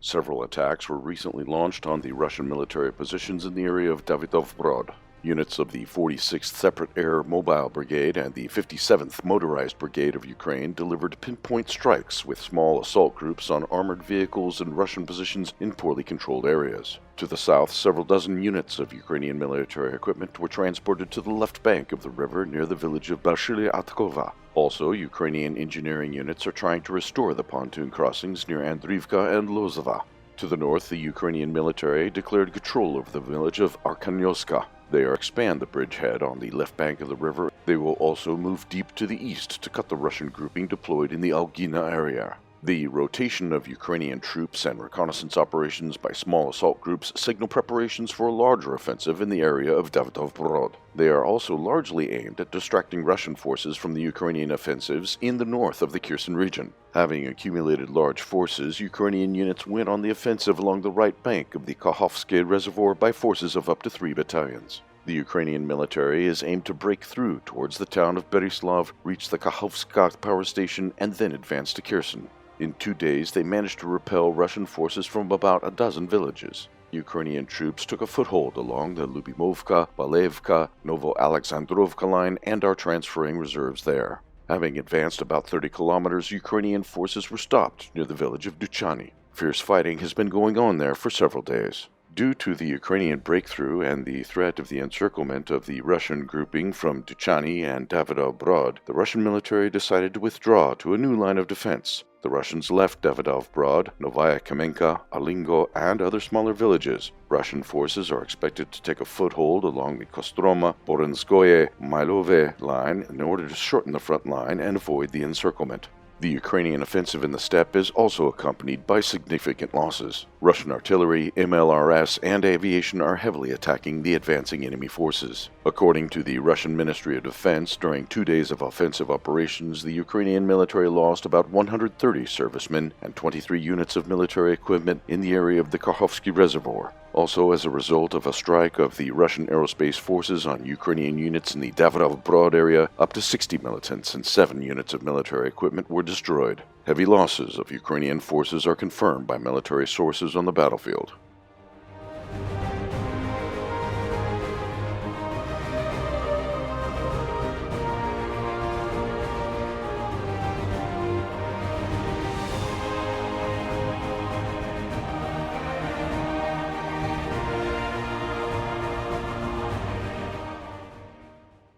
Several attacks were recently launched on the Russian military positions in the area of Davidov Brod. Units of the 46th Separate Air Mobile Brigade and the 57th Motorized Brigade of Ukraine delivered pinpoint strikes with small assault groups on armored vehicles and Russian positions in poorly controlled areas. To the south, several dozen units of Ukrainian military equipment were transported to the left bank of the river near the village of Balshili-Atkova. Also, Ukrainian engineering units are trying to restore the pontoon crossings near Andriivka and Lozova. To the north, the Ukrainian military declared control over the village of Arkhangelskoe. They are expand the bridgehead on the left bank of the river. They will also move deep to the east to cut the Russian grouping deployed in the Olgino area. The rotation of Ukrainian troops and reconnaissance operations by small assault groups signal preparations for a larger offensive in the area of Davidov Brod. They are also largely aimed at distracting Russian forces from the Ukrainian offensives in the north of the Kherson region. Having accumulated large forces, Ukrainian units went on the offensive along the right bank of the Kakhovsky Reservoir by forces of up to 3 battalions. The Ukrainian military is aimed to break through towards the town of Berislav, reach the Kakhovska power station, and then advance to Kherson. In 2 days, they managed to repel Russian forces from about a dozen villages. Ukrainian troops took a foothold along the Lubimovka, Balevka, Novo-Alexandrovka line and are transferring reserves there. Having advanced about 30 kilometers, Ukrainian forces were stopped near the village of Duchany. Fierce fighting has been going on there for several days. Due to the Ukrainian breakthrough and the threat of the encirclement of the Russian grouping from Duchany and Davydov Brod, the Russian military decided to withdraw to a new line of defense. The Russians left Davydov Brod, Novaya Kamenka, Alingo, and other smaller villages. Russian forces are expected to take a foothold along the Kostroma, Borinskoye, Mylove line in order to shorten the front line and avoid the encirclement. The Ukrainian offensive in the steppe is also accompanied by significant losses. Russian artillery, MLRS, and aviation are heavily attacking the advancing enemy forces. According to the Russian Ministry of Defense, during 2 days of offensive operations, the Ukrainian military lost about 130 servicemen and 23 units of military equipment in the area of the Kakhovsky Reservoir. Also, as a result of a strike of the Russian aerospace forces on Ukrainian units in the Davydov Brod area, up to 60 militants and 7 units of military equipment were destroyed. Heavy losses of Ukrainian forces are confirmed by military sources on the battlefield.